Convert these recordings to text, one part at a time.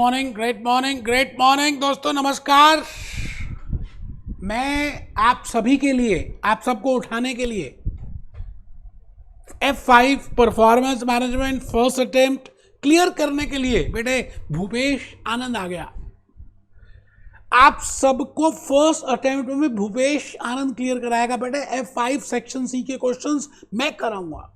Morning, great morning, great morning दोस्तों, नमस्कार। मैं आप सभी के लिए, आप सबको उठाने के लिए F5 performance management first attempt clear करने के लिए बेटे भूपेश आनंद आ गया। आप सबको फर्स्ट अटेम्प्ट में भूपेश आनंद क्लियर कराएगा बेटे। F5 सेक्शन सी के क्वेश्चंस मैं कराऊंगा,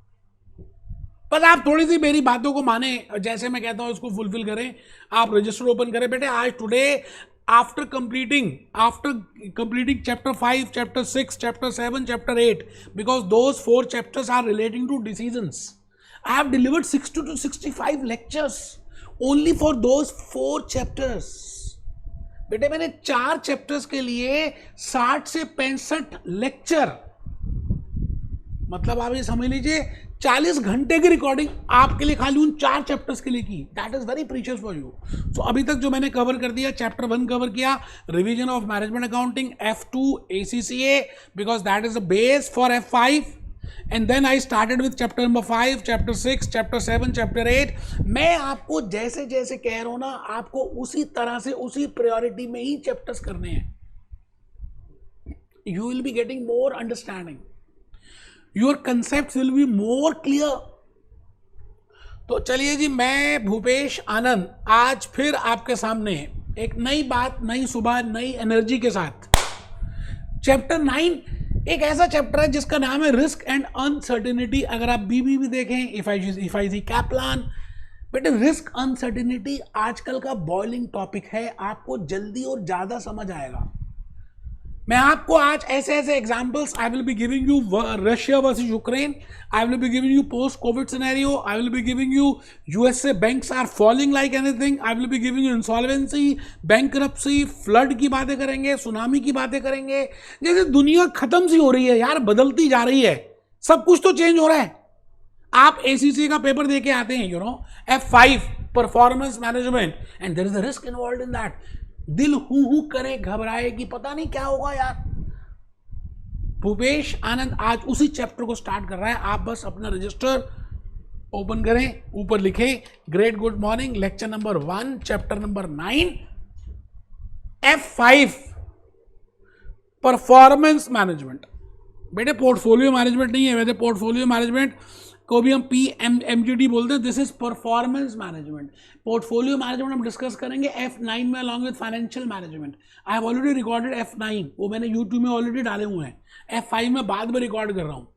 पर आप थोड़ी सी मेरी बातों को माने, जैसे मैं कहता हूं उसको फुलफिल करें। आप रजिस्टर ओपन करें बेटे। आज today after completing chapter 5, chapter 6, chapter 7, chapter 8, because those 4 chapters are relating to decisions. I have delivered 60 to 65 lectures only for those 4 chapters. बेटे मैंने 4 चैप्टर्स के लिए 60 से 65 लेक्चर, मतलब आप ये समझ लीजिए 40 घंटे की रिकॉर्डिंग आपके लिए खाली उन 4 चैप्टर्स के लिए की। That is very precious for you. So अभी तक जो मैंने कवर कर दिया, चैप्टर 1 कवर किया, revision of management accounting, F2 ACCA, because that is the base for F5, and then I started with chapter number 5, chapter 6, chapter 7, chapter 8। मैं आपको जैसे जैसे कह रहा हूं ना, आपको उसी तरह से उसी प्रायोरिटी में ही चैप्टर्स करने हैं। You will be getting more understanding, your concept will be more clear. तो चलिए जी, मैं भूपेश आनंद आज फिर आपके सामने एक नई बात, नई सुबह, नई एनर्जी के साथ। चैप्टर 9 एक ऐसा चैप्टर है जिसका नाम है रिस्क एंड अनसर्टेनिटी। अगर आप बीबी भी देखें, इफ आई सी कैप्लान, बेटे रिस्क अनसर्टेनिटी आजकल का बॉइलिंग टॉपिक है। आपको जल्दी और ज्यादा समझ आएगा। मैं आपको आज ऐसे ऐसे examples, I will be giving you Russia versus Ukraine, I will be giving you post covid scenario, I will be giving you USA banks are falling like anything, I will be giving you insolvency, bankruptcy, flood की बातें करेंगे, tsunami की बातें करेंगे। जैसे दुनिया खत्म सी हो रही है यार, बदलती जा रही है, सब कुछ तो चेंज हो रहा है। आप ACCA का पेपर दे के आते हैं, you know, F5 performance management, and there is a risk involved in that. दिल हु करे, घबराए कि पता नहीं क्या होगा यार। भूपेश आनंद आज उसी चैप्टर को स्टार्ट कर रहा है। आप बस अपना रजिस्टर ओपन करें, ऊपर लिखे great good morning, lecture number 1, chapter number 9, F5 performance management. बेटे पोर्टफोलियो मैनेजमेंट नहीं है, वैसे पोर्टफोलियो मैनेजमेंट को भी हम PMGD बोलते हैं। This is performance management. Portfolio management हम डिस्कस करेंगे F9 में along with financial management. I have already recorded F9, वो मैंने YouTube में ऑलरेडी डाले हुए हैं। F5 में बाद में रिकॉर्ड कर रहा हूँ,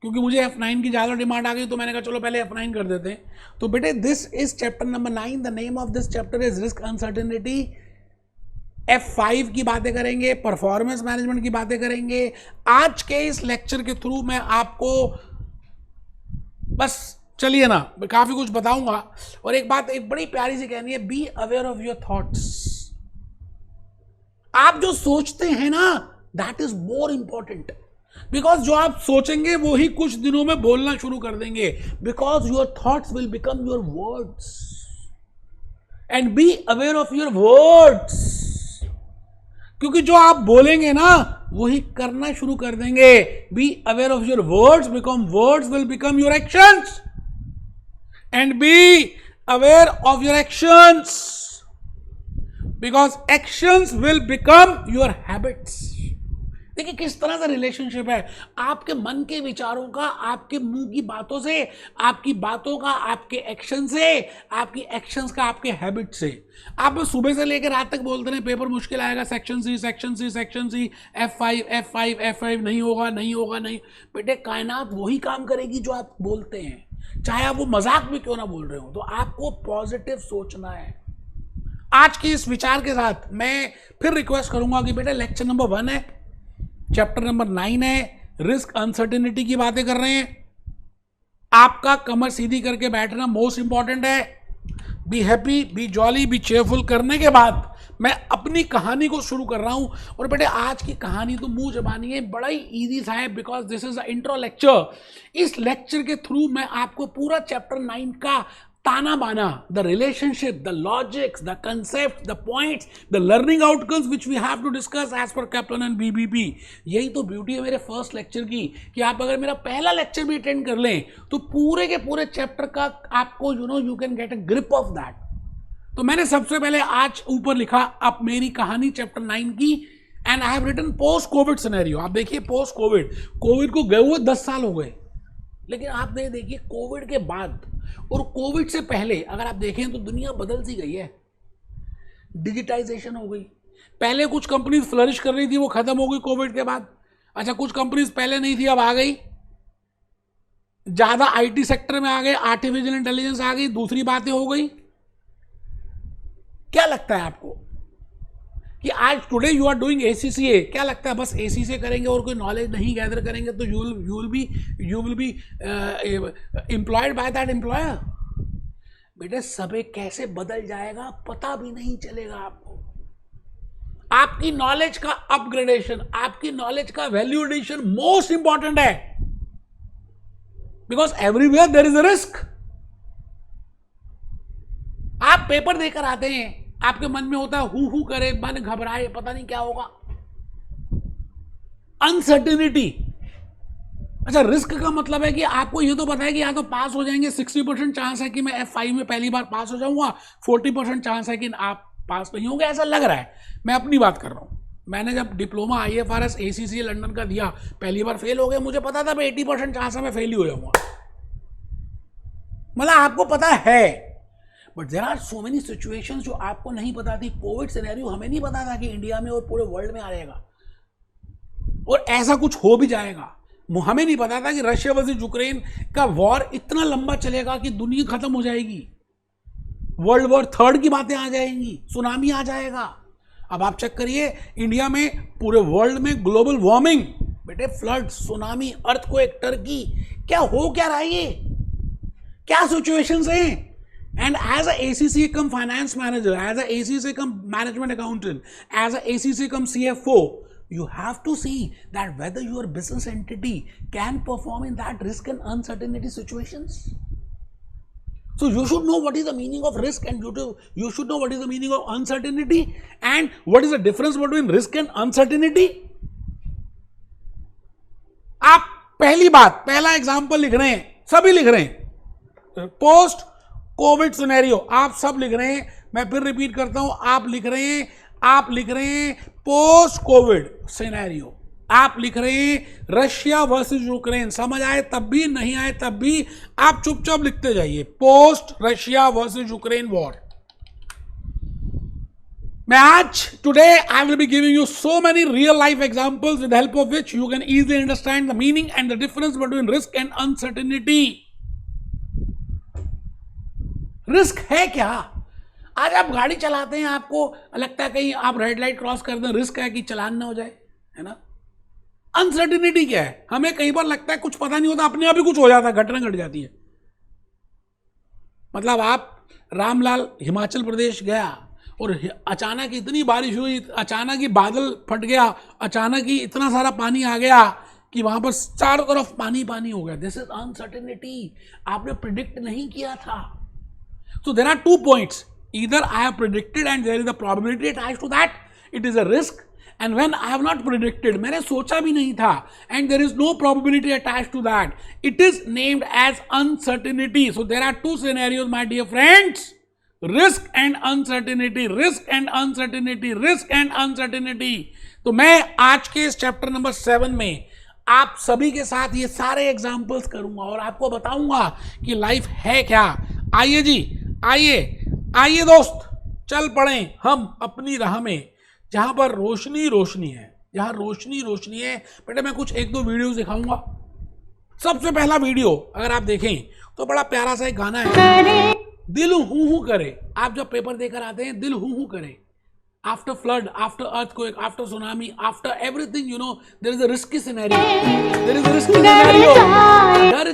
क्योंकि मुझे F9 की ज़्यादा डिमांड आ गई, तो मैंने कहा चलो पहले F9 कर देते हैं। तो बेटे this is chapter number 9। The name of this chapter is risk uncertainty. F5 की बातें करेंगे, परफॉर्मेंस मैनेजमेंट की बातें करेंगे। आज के इस लेक्चर के थ्रू मैं आपको बस चलिए ना, काफी कुछ बताऊंगा। और एक बात, एक बड़ी प्यारी सी कहनी है, be aware of your thoughts. आप जो सोचते हैं ना, that is more important, because जो आप सोचेंगे वो ही कुछ दिनों में बोलना शुरू कर देंगे। Because your thoughts will become your words, and be aware of your words, क्योंकि जो आप बोलेंगे ना वही करना शुरू कर देंगे। Be aware of your words, become words will become your actions, and be aware of your actions, because actions will become your habits. देखिए किस तरह का रिलेशनशिप है आपके मन के विचारों का, आपके मुंह की बातों से, आपकी बातों का आपके एक्शन से, आपकी एक्शंस का आपके हैबिट से। आप सुबह से लेकर रात तक बोलते रहे पेपर मुश्किल आएगा, section C, section C, section C, F5, F5, F5, नहीं होगा, नहीं होगा, नहीं। बेटे कायनात वही काम करेगी जो आप बोलते हैं, चाहे आप वो मजाक में क्यों ना बोल रहे हो। तो आपको पॉजिटिव सोचना है। आज के इस विचार के साथ मैं फिर रिक्वेस्ट करूंगा कि बेटा लेक्चर नंबर 1 है, चैप्टर नंबर 9 है, रिस्क अनसर्टेनिटी की बातें कर रहे हैं। आपका कमर सीधी करके बैठना मोस्ट इंपॉर्टेंट है। Be happy, B jolly, B cheerful करने के बाद मैं अपनी कहानी को शुरू कर रहा हूं। और बेटे आज की कहानी तो मुंह जबानी है, बड़ा ही इजी सा है, because this is a intro lecture. इस लेक्चर के थ्रू मैं आपको पूरा चैप्टर 9 का ताना बाना, the relationship, the logics, the concept, the points, the learning outcomes which we have to discuss as per Kaplan and BBP। यही तो ब्यूटी है मेरे फर्स्ट लेक्चर की, कि आप अगर मेरा पहला लेक्चर भी अटेंड कर लें तो पूरे के पूरे चैप्टर का आपको you can get a grip of that. तो मैंने सबसे पहले आज ऊपर लिखा अब मेरी कहानी चैप्टर 9 की, and I have written post covid scenario. आप देखिए पोस्ट कोविड को गए हुए 10 साल हो गए, लेकिन आप देखिए कोविड के बाद और कोविड से पहले अगर आप देखें तो दुनिया बदल सी गई है। डिजिटाइजेशन हो गई, पहले कुछ कंपनीज फ्लरिश कर रही थी, वो खत्म हो गई कोविड के बाद। अच्छा, कुछ कंपनीज पहले नहीं थी, अब आ गई, ज्यादा आईटी सेक्टर में आ गए, आर्टिफिशियल इंटेलिजेंस आ गई, दूसरी बातें हो गई। क्या लगता है आपको कि आज today you are doing ACCA, क्या लगता है बस एसीसीए करेंगे और कोई नॉलेज नहीं गैदर करेंगे तो you will be employed by that employer? बेटे समय कैसे बदल जाएगा पता भी नहीं चलेगा आपको। आपकी नॉलेज का अपग्रेडेशन, आपकी नॉलेज का वैल्यू एडिशन मोस्ट इंपॉर्टेंट है, because everywhere there is a risk. आप पेपर देकर आते हैं, आपके मन में होता है हु करे, मन घबराए, पता नहीं क्या होगा, अनसर्टेनिटी। अच्छा, रिस्क का मतलब है कि आपको ये तो पता है कि या तो पास हो जाएंगे, 60% चांस है कि मैं F5 में पहली बार पास हो जाऊंगा, 40% चांस है कि आप पास नहीं होंगे, ऐसा लग रहा है। मैं अपनी बात कर रहा हूं, मैंने जब डिप्लोमा IFRS ACCA लंदन का दिया, पहली बार फेल हो गया, मुझे पता था 80% चांस है मैं फेल ही हो जाऊंगा, मतलब आपको पता है। But there are so many situations जो आपको नहीं पता थी। कोविड सिनेरियो हमें नहीं पता था कि इंडिया में और पूरे वर्ल्ड में आ जाएगा, और ऐसा कुछ हो भी जाएगा। हमें नहीं पता था कि रशिया वर्सेस यूक्रेन का वॉर इतना लंबा चलेगा कि दुनिया खत्म हो जाएगी, वर्ल्ड वॉर 3 की बातें आ जाएंगी, सुनामी आ जाएगा। अब आप चेक करिए, इंडिया में, पूरे वर्ल्ड में ग्लोबल वार्मिंग, बेटे फ्लड, सुनामी, अर्थक्वेक, टर्की, क्या हो क्या रहा है ये, क्या सिचुएशंस हैं? And as a ACCA come finance manager, as a ACCA come management accountant, as a ACCA come CFO, you have to see that whether your business entity can perform in that risk and uncertainty situations. So you should know what is the meaning of risk, and you should know what is the meaning of uncertainty, and what is the difference between risk and uncertainty. आप पहली बात, पहला example लिख रहे हैं, सभी लिख रहे हैं, पोस्ट कोविड सिनेरियो, आप सब लिख रहे हैं। मैं फिर रिपीट करता हूं, आप लिख रहे हैं पोस्ट कोविड सिनेरियो, आप लिख रहे हैं रशिया वर्सेस यूक्रेन। समझ आए तब भी, नहीं आए तब भी आप चुपचाप लिखते जाइए, post Russia versus Ukraine war. मैं आज today I will be giving you so many real life examples with help of which you can easily understand the meaning and the difference between risk and uncertainty. Risk है क्या? आज आप गाड़ी चलाते हैं, आपको लगता है कहीं आप रेड लाइट क्रॉस कर दें, रिस्क है कि चालान ना हो जाए, है ना? अनसर्टेनिटी क्या है? हमें कई बार लगता है कुछ पता नहीं होता, अपने आप ही कुछ हो जाता है, घटना घट जाती है। मतलब आप रामलाल हिमाचल प्रदेश गया और अचानक इतनी बारिश हुई, अचानक ही बादल फट गया, अचानक ही इतना सारा पानी आ गया कि वहां पर चारों तरफ पानी पानी हो गया। दिस इज अनसर्टेनिटी, आपने प्रिडिक्ट नहीं किया था। So there are 2 points. Either I have predicted and there is a probability attached to that, it is a risk. And when I have not predicted, मैंने सोचा भी नहीं था, and there is no probability attached to that, it is named as uncertainty. So there are 2 scenarios, my dear friends. Risk and uncertainty, risk and uncertainty, risk and uncertainty. तो मैं आज के इस चैप्टर नंबर 7 में आप सभी के साथ ये सारे एग्जाम्पल्स करूंगा और आपको बताऊंगा कि लाइफ है क्या। आइए जी, आइए दोस्त, चल पड़े हम अपनी राह में, जहां पर रोशनी रोशनी है, जहां रोशनी रोशनी है। बेटे मैं कुछ 1-2 वीडियोस दिखाऊंगा। सबसे पहला वीडियो अगर आप देखें तो बड़ा प्यारा सा एक गाना है, दिल हूं करे। आप जब पेपर देकर आते हैं, दिल हूं करे। After flood, after earthquake, after tsunami, after everything, you know, there is a risky scenario. There is a risky scenario. डर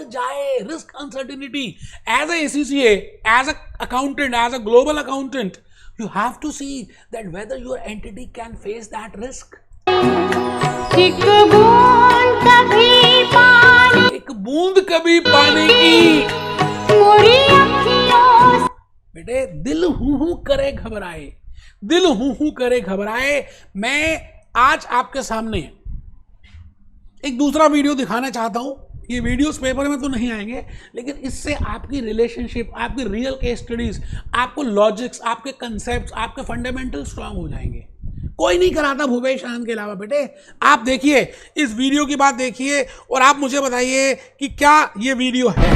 जाए, risk, uncertainty. As a ACCA, as a accountant, as a global accountant, you have to see that whether your entity can face that risk. एक बूंद कभी पानी की, बेटे दिल हूं करे घबराए, दिल हूं करे घबराए। मैं आज आपके सामने एक दूसरा वीडियो दिखाना चाहता हूं ये वीडियोस पेपर में तो नहीं आएंगे, लेकिन इससे आपकी रिलेशनशिप, आपकी रियल केस स्टडीज, आपको लॉजिक्स, आपके कंसेप्ट, आपके फंडामेंटल स्ट्रांग हो जाएंगे। कोई नहीं कराता भूपेश आनंद के अलावा। बेटे आप देखिए, इस वीडियो की बात देखिए और आप मुझे बताइए कि क्या ये वीडियो है।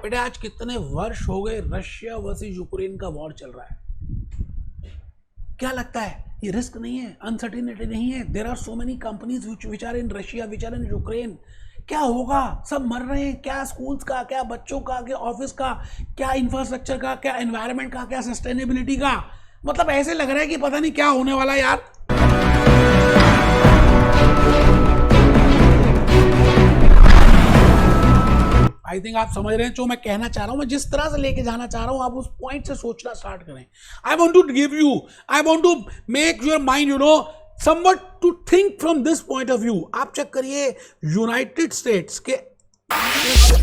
बेटे आज कितने वर्ष हो गए रशिया वर्सेस यूक्रेन का वॉर चल रहा है। क्या लगता है ये रिस्क नहीं है, अनसर्टेनिटी नहीं है? There are so many companies which are in Russia, which are in Ukraine. क्या होगा? सब मर रहे हैं। क्या स्कूल्स का, क्या बच्चों का, क्या ऑफिस का, क्या इंफ्रास्ट्रक्चर का, क्या एनवायरनमेंट का, क्या सस्टेनेबिलिटी का। मतलब ऐसे लग रहा है कि पता नहीं क्या होने वाला है यार। आई थिंक आप समझ रहे हैं जो मैं कहना चाह रहा हूं, मैं जिस तरह से लेके जाना चाह रहा हूं, आप उस पॉइंट से सोचना स्टार्ट करें। I want to give you, I want to make your mind, you know, somewhat to think from this point of view। आप चेक करिए यूनाइटेड स्टेट्स के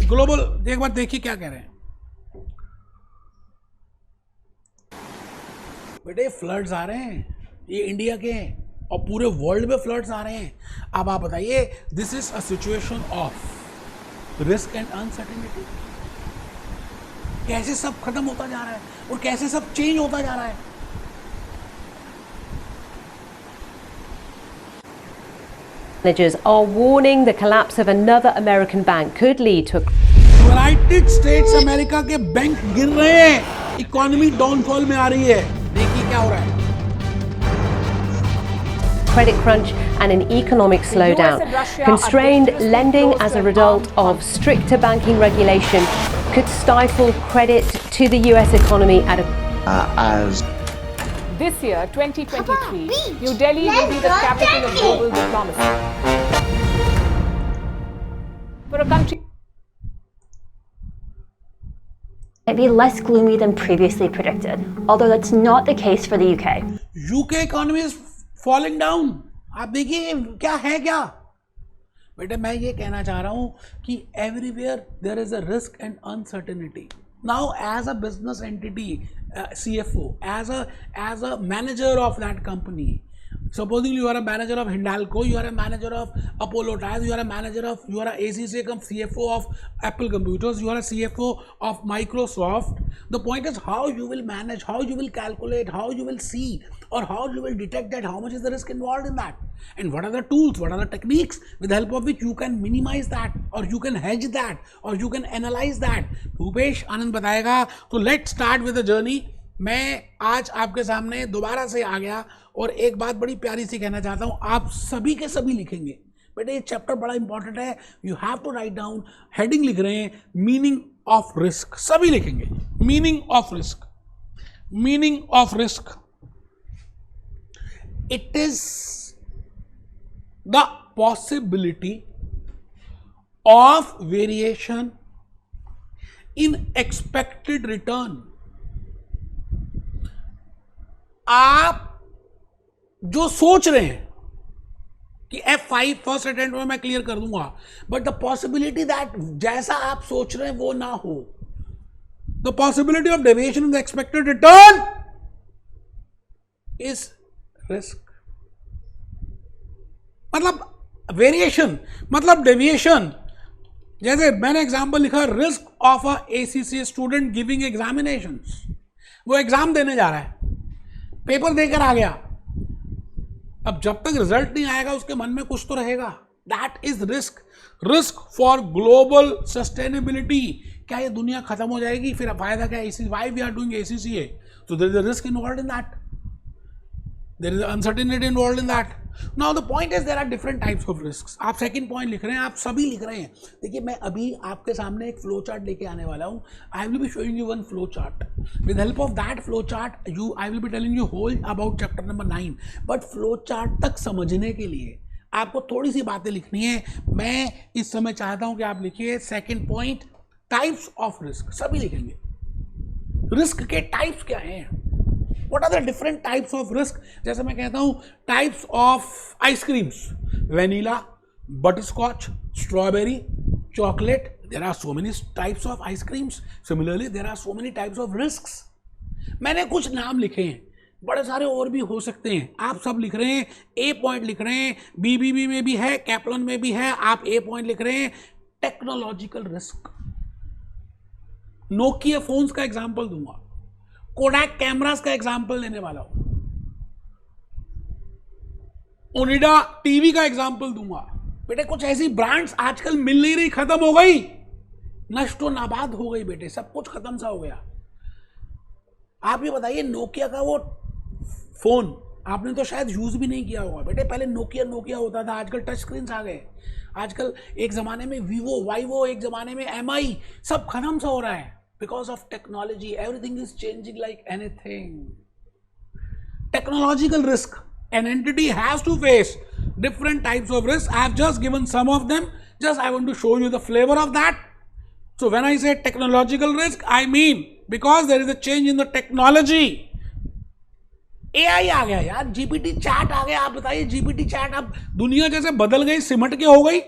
ग्लोबल, एक बार देखिए क्या कह रहे हैं। बेटे फ्लड्स आ रहे हैं, ये इंडिया के हैं और पूरे वर्ल्ड में फ्लड्स आ रहे हैं। अब आप बताइए, this is a situation of risk and uncertainty. कैसे सब खत्म होता जा रहा है और कैसे सब चेंज होता जा रहा है। Managers are warning the collapse of another American bank could lead to United states America के बैंक गिर रहे हैं, इकोनॉमी डाउनफॉल में आ रही है। देखिए क्या हो रहा है। credit crunch and an economic slowdown. Constrained lending as a result of stricter banking regulation could stifle credit to the US economy at a This year, 2023, New Delhi will be the capital of global diplomacy. For a country might be less gloomy than previously predicted, although that's not the case for the UK. UK economy is falling down। आप देखिए क्या है क्या। बेटे मैं ये कहना चाह रहा हूं कि everywhere there is a risk and uncertainty. Now as a business entity, CFO, as a manager of that company, supposing you are a manager of Hindalco, you are a manager of Apollo Tyres, you are a manager of, you are a ACC CFO of Apple Computers, you are a CFO of Microsoft. The point is how you will manage, how you will calculate, how you will see, or how you will detect that how much is the risk involved in that, and what are the tools, what are the techniques with the help of which you can minimize that, or you can hedge that, or you can analyze that। Bhupesh आनंद बताएगा। तो let's start with the journey. मैं आज आपके सामने दोबारा से आ गया और एक बात बड़ी प्यारी सी कहना चाहता हूँ, आप सभी के सभी लिखेंगे। बेटे ये चैप्टर बड़ा इंपॉर्टेंट है, you have to write down. Heading लिख रहे हैं मीनिंग ऑफ रिस्क, सभी लिखेंगे meaning of risk. Meaning of risk, it is the possibility of variation in expected return। आप जो सोच रहे हैं कि F5 फर्स्ट अटेम्प्ट में मैं क्लियर कर दूंगा, बट द पॉसिबिलिटी दैट जैसा आप सोच रहे हैं वो ना हो, the possibility of deviation in the expected return is risk. मतलब वेरिएशन मतलब डेविएशन। जैसे मैंने एग्जांपल लिखा, risk of a ACC student giving examinations. वो एग्जाम देने जा रहा है, पेपर देकर आ गया, अब जब तक रिजल्ट नहीं आएगा उसके मन में कुछ तो रहेगा। That is risk. Risk for global sustainability. क्या ये दुनिया खत्म हो जाएगी, फिर फायदा क्या है? Why we are doing ACCA? So there is a risk involved in that. There is uncertainty involved in that. Now the point is there are different types of risks. आप सेकंड पॉइंट लिख रहे हैं, आप सभी लिख रहे हैं। देखिए मैं अभी आपके सामने एक फ्लो चार्ट लेके आने वाला हूँ। I will be showing you one flow chart. With help of that flow chart I will be telling you whole about chapter number 9। But flow chart तक समझने के लिए आपको थोड़ी सी बातें लिखनी है। मैं इस समय चाहता हूँ कि आप लिखिए second point, types of risk. सभी लिखेंगे रिस्क के टाइप्स क्या हैं, What are the different types of risk? जैसे मैं कहता हूँ types of ice creams, vanilla, butterscotch, strawberry, chocolate. There are so many types of ice creams. Similarly, there are so many types of risks. मैंने कुछ नाम लिखे हैं बड़े सारे और भी हो सकते हैं, आप सब लिख रहे हैं, ए पॉइंट लिख रहे हैं, बीबीबी में भी है, कैप्लन में भी है, आप ए पॉइंट लिख रहे हैं। टेक्नोलॉजिकल रिस्क, नोकिया फोन्स का एग्जांपल दूंगा, कोडैक कैमरास का एग्जांपल देने वाला हूं, ओनिडा टीवी का एग्जांपल दूंगा। बेटे कुछ ऐसी ब्रांड्स आजकल मिल नहीं रही, खत्म हो गई, नष्टो नाबाद हो गई बेटे, सब कुछ खत्म सा हो गया। आप ये बताइए, नोकिया का वो फोन आपने तो शायद यूज भी नहीं किया होगा बेटे, पहले नोकिया होता था, आजकल टच स्क्रीन आ गए, आजकल एक जमाने में वीवो वाइवो, एक जमाने में एमआई, सब खत्म सा हो रहा है because of technology. Everything is changing like anything. Technological risk, an entity has to face different types of risk. I have just given some of them, just I want to show you the flavor of that. So when I say technological risk, I mean because there is a change in the technology. AI आ गया यार, GPT chat आ गया। आप बताइए, GPT chat अब दुनिया जैसे बदल गई, सिमट के हो गई।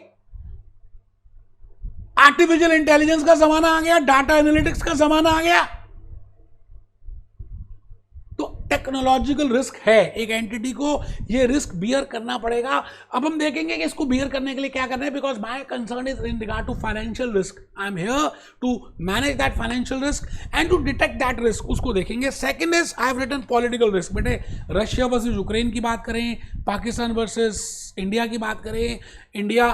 आर्टिफिशियल इंटेलिजेंस का जमाना आ गया, डाटा एनालिटिक्स का जमाना आ गया। तो टेक्नोलॉजिकल रिस्क है, एक एंटिटी को ये रिस्क बियर करना पड़ेगा। अब हम देखेंगे कि इसको बियर करने के लिए क्या करना है, because my concern is in regard to financial risk. I am here to manage that financial risk and to detect that risk, उसको देखेंगे। Second is I have written political risk. बेटे रशिया वर्सेस यूक्रेन की बात करें, Pakistan versus India की बात करें, India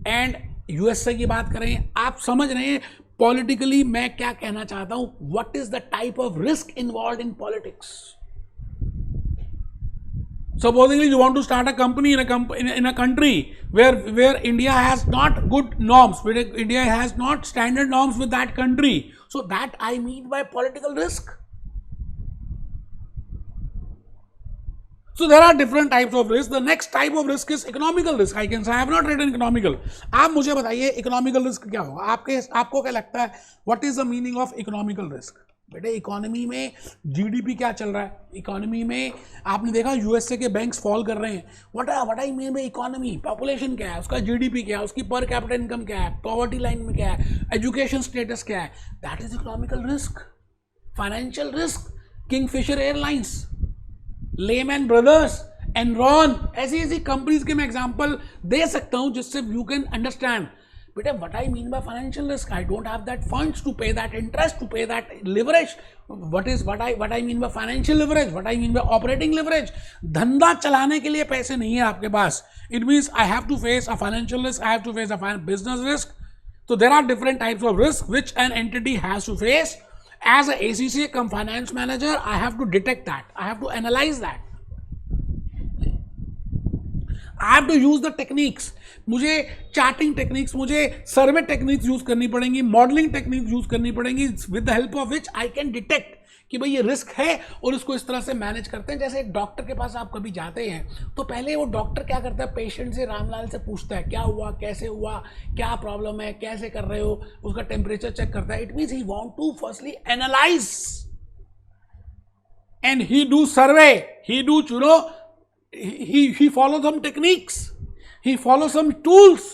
and USA की बात करें, आप समझ रहे हैं पॉलिटिकली मैं क्या कहना चाहता हूं। What is the type of risk involve in politics. Supposedly you want to start a company in a country where India has not good norms, where India has not standard norms with that country. So that I mean by political risk. So there are different types of risk. The next type of risk is economical risk. I can say I have not written economical. आप मुझे बताइए economical risk क्या होगा, आपको क्या लगता है? What is the meaning of economical risk? बेटे इकोनॉमी में जीडीपी क्या चल रहा है, इकोनॉमी में आपने देखा यूएसए के बैंक्स फॉल कर रहे हैं। What I mean bye economy, population क्या है, उसका जीडीपी क्या है, उसकी पर कैपिटा इनकम क्या है, पॉवर्टी लाइन में क्या है, एजुकेशन स्टेटस क्या है, that is economical risk. Financial risk, Kingfisher airlines, layman brothers, Enron, ऐसी कंपनीज के मैं एग्जांपल दे सकता हूं जिससे यू कैन अंडरस्टैंड बेटा what I mean by financial risk. I don't have that funds to pay that interest, to pay that leverage. What I mean by financial leverage, what I mean by operating leverage. धंधा चलाने के लिए पैसे नहीं है आपके पास. It means I have to face a financial risk, I have to face a business risk. So there are different types of risk which an entity has to face. As a ACCA cum finance manager, I have to detect that. I have to analyze that. I have to use the techniques. मुझे charting techniques, मुझे सर्वे techniques use करनी पड़ेंगी, modelling techniques use करनी पड़ेंगी, with the help of which I can detect कि भाई ये risk है और इसको इस तरह से मैनेज करते हैं। जैसे एक डॉक्टर के पास आप कभी जाते हैं तो पहले वो डॉक्टर क्या करता है, पेशेंट से रामलाल से पूछता है क्या हुआ, कैसे हुआ, क्या प्रॉब्लम है, कैसे कर रहे हो, उसका टेम्परेचर चेक करता है। It means he want to firstly analyse and he do survey, he do he follow some techniques, he follow some tools,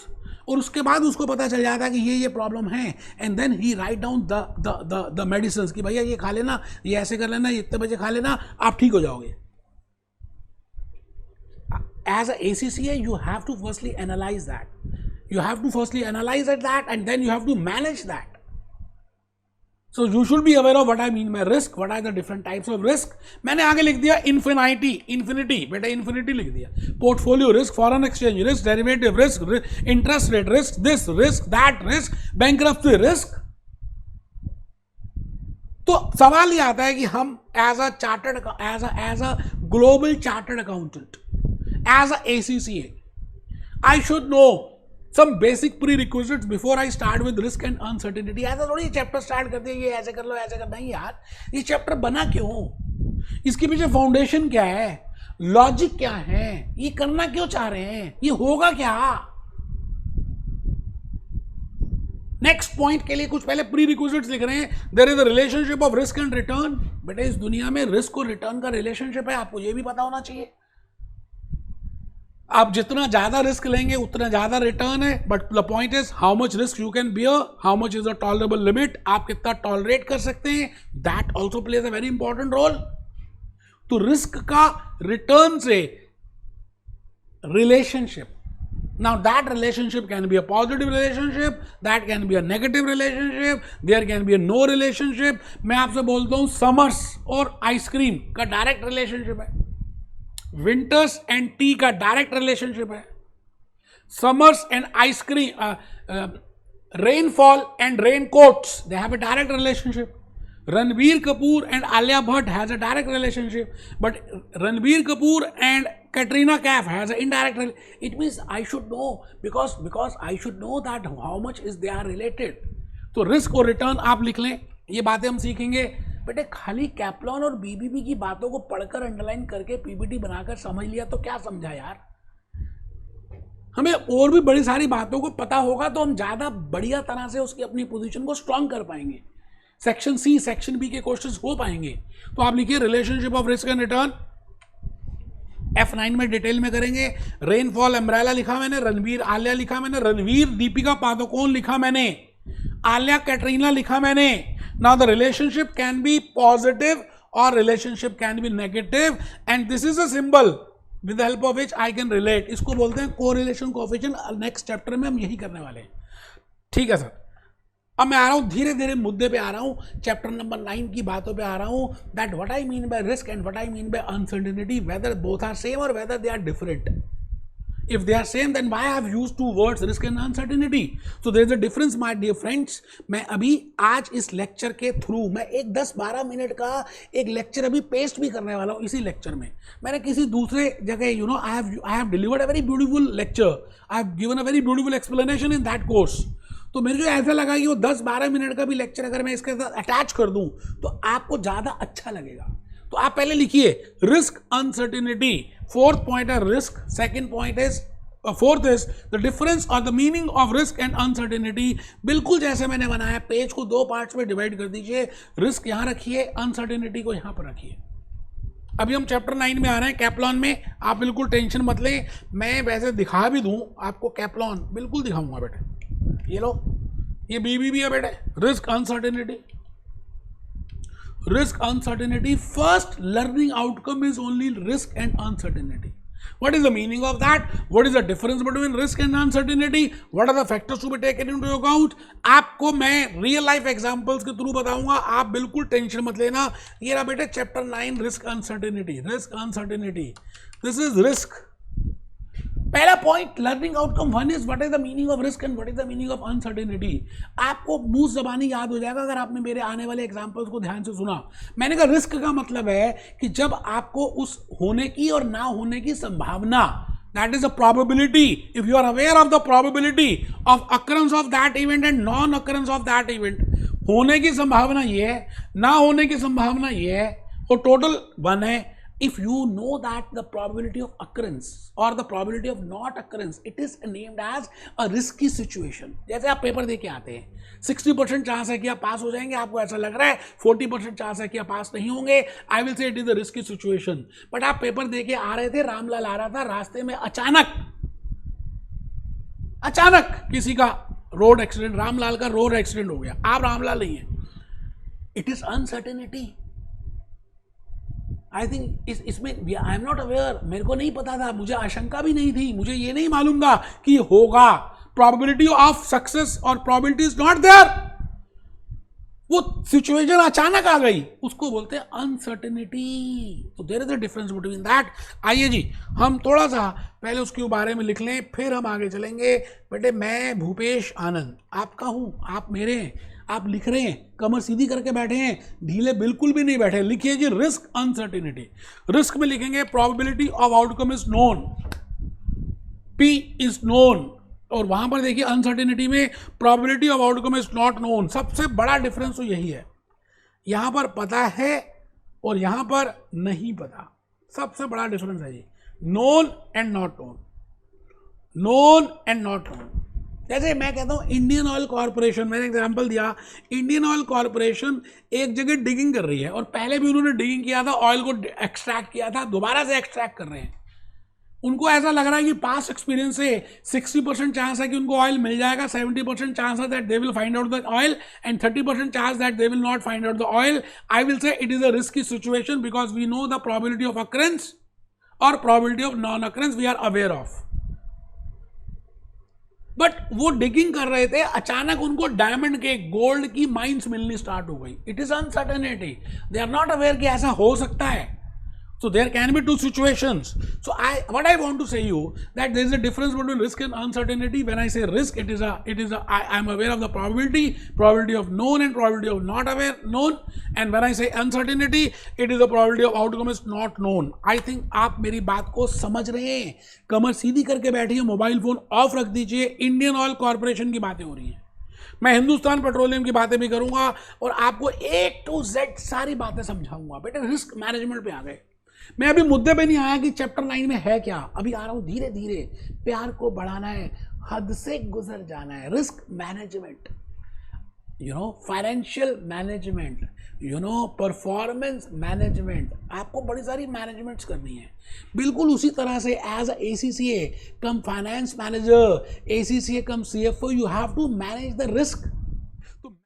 और उसके बाद उसको पता चल जाता है कि ये प्रॉब्लम है, and then he write down the medicine कि भैया ये खा लेना, ये ऐसे कर लेना, इतने बजे खा लेना, आप ठीक हो जाओगे। As a ACCA you have to firstly analyze that, and then you have to manage that. So you should be aware of what I mean by risk, what are the different types of risk. मैंने आगे लिख दिया infinity, बेटा infinity लिख दिया। Portfolio risk, foreign exchange risk, derivative risk, interest rate risk, this risk, that risk, bankruptcy risk. तो सवाल ये आता है कि हम as a global chartered accountant, as a ACCA, I should know some basic prerequisites before I start with risk and uncertainty. ऐसा थोड़ी chapter start कर दिया, ये ऐसे कर लो, ऐसे कर, नहीं यार, ये चैप्टर बना क्यों, इसके पीछे फाउंडेशन क्या है, लॉजिक क्या है, ये करना क्यों चाह रहे हैं, ये होगा क्या। नेक्स्ट पॉइंट के लिए कुछ पहले प्रीरिक्विजिट्स लिख रहे हैं। There is a relationship of risk and return. बेटा इस दुनिया में रिस्क और रिटर्न का रिलेशनशिप है, आपको ये भी पता होना चाहिए। आप जितना ज्यादा रिस्क लेंगे उतना ज्यादा रिटर्न है, but the point is how much risk you can bear, how much is a tolerable limit, आप कितना टॉलरेट कर सकते हैं, that also plays a very important role. तो रिस्क का रिटर्न से relationship, now that relationship can be a positive relationship, that can be a negative relationship, there can be a no relationship. मैं आपसे बोलता हूं समर्स और ice cream का direct relationship है, विंटर्स एंड टी का डायरेक्ट रिलेशनशिप है, summers and ice cream, rainfall and raincoats, they have a direct relationship. Ranbir Kapoor and Alia Bhatt has a direct relationship, but Ranbir Kapoor and Katrina Kaif has an indirect relationship. It means I should know, because I should know that how much is they are related. तो risk और return आप लिख लें, ये बातें हम सीखेंगे. बेटे खाली कैप्लॉन और बीबीबी की बातों को पढ़कर अंडरलाइन करके पीपीटी बनाकर समझ लिया तो क्या समझा यार. हमें और भी बड़ी सारी बातों को पता होगा तो हम ज़्यादा बढ़िया तरह से उसकी अपनी पोजीशन को स्ट्रांग कर पाएंगे. सेक्शन सी सेक्शन बी के क्वेश्चंस हो पाएंगे. तो आप लिखिए relationship of risk and return. F9 में डिटेल में करेंगे. रेनफॉल अम्ब्रेला लिखा मैंने, रणवीर आलिया लिखा मैंने, रणवीर दीपिका पादुकोण लिखा मैंने, आलिया कैटरीना लिखा मैंने. Now the relationship can be positive और relationship can be negative, and this is a symbol with the help of which I can relate. इसको बोलते हैं कोरिलेशन कोएफिशिएंट. नेक्स्ट चैप्टर में हम यही करने वाले हैं. ठीक है सर. अब मैं आ रहा हूँ धीरे धीरे मुद्दे पे आ रहा हूँ, चैप्टर नंबर 9 की बातों पे आ रहा हूँ. That what I mean by risk and what I mean by uncertainty, whether both are same और whether they are different. If they are same, then why I have used two words, risk and uncertainty? So there is a difference, my dear friends. मैं अभी आज इस lecture के through मैं एक 10-12 minute का एक लेक्चर अभी पेस्ट भी करने वाला हूँ. इसी लेक्चर में मैंने किसी दूसरे जगह I have delivered a very beautiful lecture. I have given a very beautiful explanation in that course. तो मेरे को ऐसा लगा कि वो 10-12 मिनट का भी लेक्चर अगर मैं इसके साथ अटैच कर दूं तो आपको ज़्यादा अच्छा लगेगा. तो आप पहले लिखिए रिस्क अनसर्टेनिटी. फोर्थ पॉइंट है risk, second point is fourth is the difference और the meaning of risk and uncertainty. बिल्कुल जैसे मैंने बनाया, पेज को 2 पार्ट्स में डिवाइड कर दीजिए. रिस्क यहां रखिए, अनसर्टेनिटी को यहां पर रखिए. अभी हम चैप्टर 9 में आ रहे हैं, कैप्लॉन में. आप बिल्कुल टेंशन मत लें, मैं वैसे दिखा भी दूं आपको कैप्लॉन बिल्कुल दिखाऊंगा बेटे. ये लो, ये बीबीबी है बेटे. Risk uncertainty, risk uncertainty. First learning outcome is only risk and uncertainty. What is the meaning of that? What is the difference between risk and uncertainty? What are the factors to be taken into account? आपको मैं real life examples के through बताऊंगा, आप बिल्कुल tension मत लेना. ये रहा बेटे chapter 9 risk uncertainty. Risk uncertainty, this is risk. पहला point learning outcome 1 is what is the meaning of risk and what is the meaning of uncertainty. आपको मुंह जबानी याद हो जाएगा अगर आपने मेरे आने वाले एग्जांपल्स को ध्यान से सुना. मैंने कहा रिस्क का मतलब है कि जब आपको उस होने की और ना होने की संभावना, that is a probability. If you are aware of the probability of occurrence of that event and non occurrence of that event, होने की संभावना ये है, ना होने की संभावना ये है, और टोटल 1 है. If you know that the probability of occurrence or the probability of not occurrence, it is named as a risky situation. जैसे आप पेपर दे के आते हैं, 60% चांस है कि आप पास हो जाएंगे, आपको ऐसा लग रहा है 40% चांस है कि आप पास नहीं होंगे. आई will say it is a risky situation. But आप पेपर दे के आ रहे थे, रामलाल आ रहा था, रास्ते में अचानक किसी का रोड एक्सीडेंट, रामलाल का रोड एक्सीडेंट हो गया. आप रामलाल नहीं है. It is uncertainty. I think इसमें आई एम नॉट अवेयर, मेरे को नहीं पता था, मुझे आशंका भी नहीं थी, मुझे ये नहीं मालूम था कि होगा. प्रोबेबिलिटी ऑफ सक्सेस और प्रोबेबिलिटी इज नॉट देयर. वो सिचुएशन अचानक आ गई, उसको बोलते हैं अनसर्टेनिटी. तो there is a difference between that. आइए जी, हम थोड़ा सा पहले उसके बारे में लिख लें, फिर हम आगे चलेंगे. बेटे मैं भूपेश आनंद आपका हूं, आप मेरे हैं. आप लिख रहे हैं, कमर सीधी करके बैठे हैं, ढीले बिल्कुल भी नहीं बैठे. लिखिए जी रिस्क अनसर्टेनिटी. रिस्क में लिखेंगे probability of outcome is known, P is known. और वहां पर देखिए अनसर्टेनिटी में probability of outcome is not known. सबसे बड़ा डिफरेंस तो यही है, यहां पर पता है और यहां पर नहीं पता. सबसे बड़ा डिफरेंस है ये, known and not known. Known and not known. जैसे मैं कहता हूँ इंडियन ऑयल कॉर्पोरेशन, मैंने एग्जांपल दिया, इंडियन ऑयल कॉर्पोरेशन एक जगह डिगिंग कर रही है और पहले भी उन्होंने डिगिंग किया था, ऑयल को एक्सट्रैक्ट किया था, दोबारा से एक्सट्रैक्ट कर रहे हैं. उनको ऐसा लग रहा है कि पास्ट एक्सपीरियंस से 60% चांस है कि उनको ऑयल मिल जाएगा, 70% चांस है that they will find out the oil and 30% chance that they will not find out the oil. I will say it is a risky situation because we know the probability of occurrence और probability of non occurrence we are aware of. But वो digging कर रहे थे, अचानक उनको diamond के, gold की mines मिलनी स्टार्ट हो गई. It is uncertainty. They are not aware कि ऐसा हो सकता है. So there can be two situations. So what I want to say you that there is a difference between risk and uncertainty. When I say risk, I am aware of the probability of known and probability of not aware known. And when I say uncertainty, it is the probability of outcome is not known. I think आप मेरी बात को समझ रहे हैं. कमर सीधी करके बैठिए, mobile phone of रख दीजिए. इंडियन ऑयल कॉर्पोरेशन की बातें हो रही हैं. मैं हिंदुस्तान पेट्रोलियम की बातें भी करूंगा और आपको A to Z सारी बातें समझाऊंगा. बेटे रिस्क मैनेजमेंट पे आ गए. मैं अभी मुद्दे पे नहीं आया कि चैप्टर 9 में है क्या, अभी आ रहा हूं. धीरे धीरे प्यार को बढ़ाना है, हद से गुजर जाना है. Risk management, financial management, performance management, आपको बड़ी सारी मैनेजमेंट्स करनी है. बिल्कुल उसी तरह से as a ACCA cum finance manager, ACCA cum CFO, you have to manage the risk.